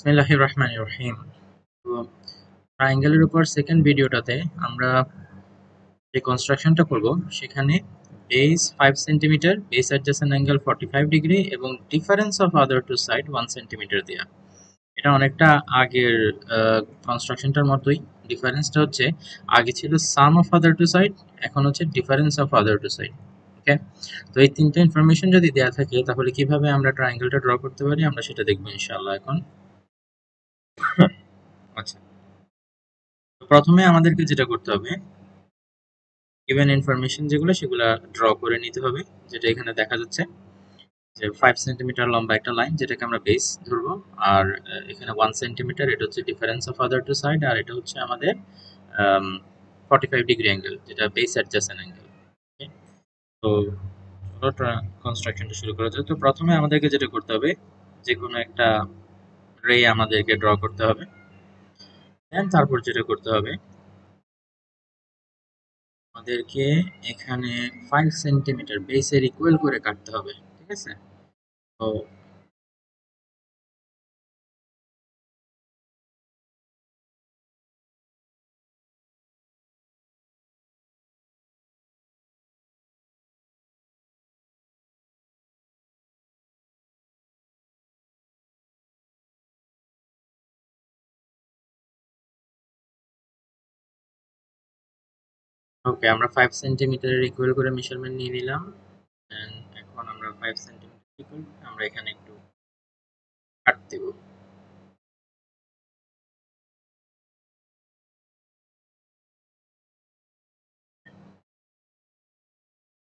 বিসমিল্লাহির রহমানির রহিম। তো ট্রায়াঙ্গেলের উপর সেকেন্ড ভিডিওটাতে আমরা যে কনস্ট্রাকশনটা করব সেখানে base 5 centimetre, base adjacent angle 45 degree এবং difference of other two side 1 centimetre দেয়া। এটা অনেকটা আগের কনস্ট্রাকশনটার মতোই। ডিফারেন্সটা হচ্ছে আগে ছিল sum of other two side, এখন হচ্ছে difference of other two side. Okay, তো এই তিনটা ইনফরমেশন যদি দেয়া থাকে তাহলে কিভাবে আমরা ট্রায়াঙ্গেলটা ড্র করতে পারি আমরা সেটা দেখবো ইনশাআল্লাহ এখন। আচ্ছা, প্রথমে আমাদেরকে যেটা করতে হবে, গিভেন ইনফরমেশন যেগুলো সেগুলো ড্র করে নিতে হবে। যেটা এখানে দেখা যাচ্ছে যে 5 সেন্টিমিটার লম্বা একটা লাইন, যেটাকে আমরা বেস ধরবো। আর এখানে 1 সেন্টিমিটার, এটা হচ্ছে difference of other two side. আর এটা হচ্ছে আমাদের 45 ডিগ্রি অ্যাঙ্গেল, যেটা বেস অ্যাডজাসেন্ট অ্যাঙ্গেল। তো চলো কনস্ট্রাকশনটা শুরু করা যাক। তো প্রথমে আমাদেরকে যেটা করতে হবে, যে কোনো একটা রে আমাদেরকে ড্র করতে হবে। দেন তারপর যেটা করতে হবে, আমাদেরকে এখানে 5 সেন্টিমিটার বেসের ইকুয়াল করে কাটতে হবে। ঠিক আছে? তো 5 সেন্টিমিটারের ইকুয়াল করে মেজারমেন্ট নিয়ে নিলাম। এন্ড এখন আমরা 5 সেন্টিমিটার ইকুয়াল আমরা এখানে একটু কাট দেব।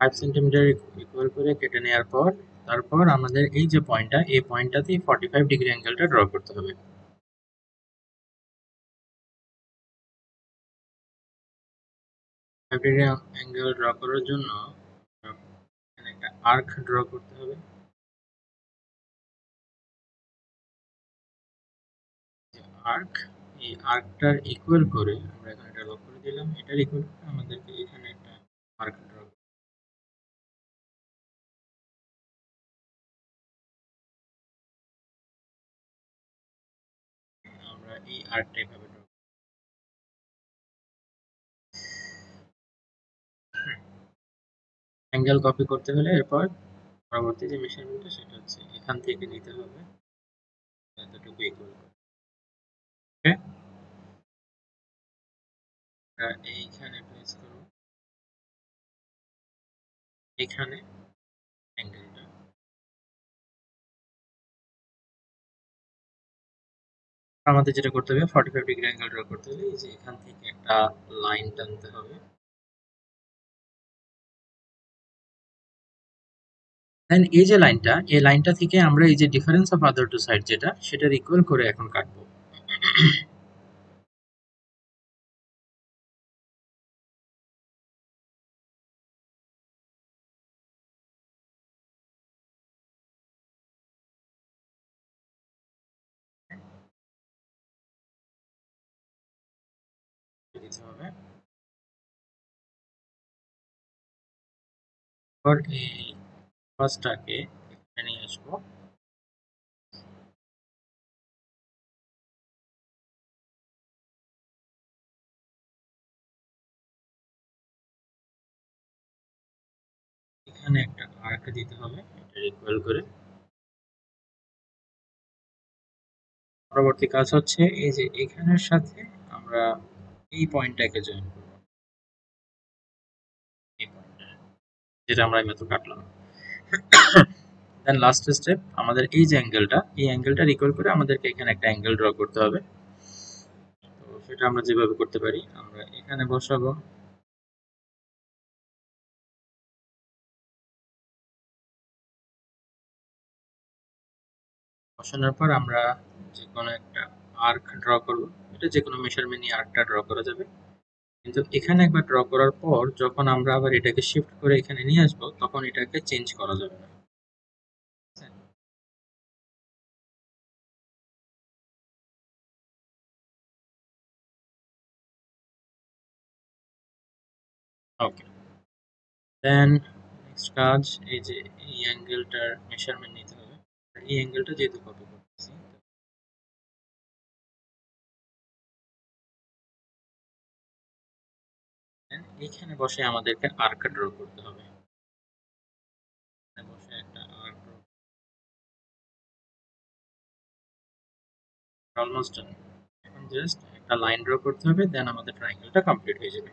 5 সেন্টিমিটার ইকুয়াল করে কেটে নেওয়ার পর তারপর আমাদের এই যে পয়েন্টটা, এই পয়েন্টটাতেই 45 ডিগ্রি অ্যাঙ্গেলটা ড্র করতে হবে। 5 ডিগ্রি অ্যাঙ্গেল ড্র করার জন্য এখানে একটা আর্ক ড্র করতে হবে। আর্ক, এই আর্কটার ইকুয়াল করে আমরা এখানে একটা লক করে দিলাম। এটার ইকুয়াল করে আমাদেরকে এখানে একটা আর্ক ড্র, আমরা এই আর্কটা এভাবে ড্র। অ্যাঙ্গেল কপি করতে হলে এরপর পরবর্তী যে মেজারমেন্টটা সেটা হচ্ছে এখান থেকে নিতে হবে এতটুকু ইকুয়াল করে। ওকে, এইখানে প্লেস করব, এখানে অ্যাঙ্গেলটা আমাদের যেটা করতে হবে, 45 ডিগ্রি অ্যাঙ্গেল ড্র করতে হলে এই যে এখান থেকে একটা লাইন টানতে হবে। দেন এই যে লাইনটা, এই লাইনটা থেকে আমরা এই যে difference of other two side যেটা, সেটার ইকুয়াল করে এখন কাটবো। দিতে হবে। এরপর এই ফার্স্টটাকে এখানে নিয়ে আসবো। এখানে একটা আর্ক দিতে হবে এটার ইকুয়াল করে। পরবর্তী কাজ হচ্ছে এই যে এখানের সাথে আমরা এই পয়েন্টটাকে জয়েন করব, এই পয়েন্টটা যেটা আমরা এইমাত্র কাটলাম। দেন লাস্ট স্টেপ, আমাদের এই যে অ্যাঙ্গেলটা, এই অ্যাঙ্গেলটার ইকুয়াল করে আমাদেরকে এখানে একটা অ্যাঙ্গেল ড্র করতে হবে। তো সেটা আমরা যেভাবে করতে পারি, আমরা এখানে বসাবো। বসানোর পর আমরা যে কোনো একটা আর্ক ড্র করব। এটা যে কোনো মেজারমেন্ট নিয়ে আর্কটা ড্র করা যাবে। কিন্তু এখানে একবার ড্র করার পর যখন আমরা আবার এটাকে শিফট করে এখানে নিয়ে আসবো, তখন এটাকে চেঞ্জ করা যাবে না। ওকে, দেন নেক্সট কাজ, এই যে এই অ্যাঙ্গেলটার মেজারমেন্ট নিতে হবে। এই অ্যাঙ্গেলটা যেহেতু কপি করতেছি, এখানে বসে আমাদেরকে আর্ক ড্র করতে হবে। এখানে বসে একটা আর্ক ড্র অলমোস্ট ডান। এখন জাস্ট একটা লাইন ড্র করতে হবে, দেন আমাদের ট্রায়াঙ্গেলটা কমপ্লিট হয়ে যাবে।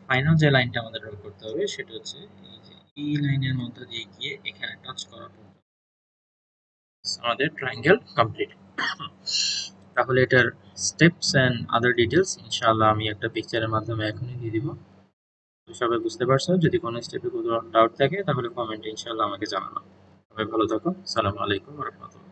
ফাইনাল যে লাইনটা আমাদের ড্র করতে হবে সেটা হচ্ছে এই যে এই লাইনের মধ্য দিয়ে গিয়ে এখানে টাচ করা পর্যন্ত আমাদের ট্রায়াঙ্গেল কমপ্লিট। তাহলে এটার স্টেপস এন্ড আদার ডিটেলস ইনশাআল্লাহ আমি একটা পিকচারের মাধ্যমে এখনই দিয়ে দিব। তো সবাই বুঝতে পারছো? যদি কোনো স্টেপে কোনো ডাউট থাকে তাহলে কমেন্টে ইনশাআল্লাহ আমাকে জানানো। সবাই ভালো থাকো। আসসালামু আলাইকুম ওয়া রাহমাতুল্লাহ।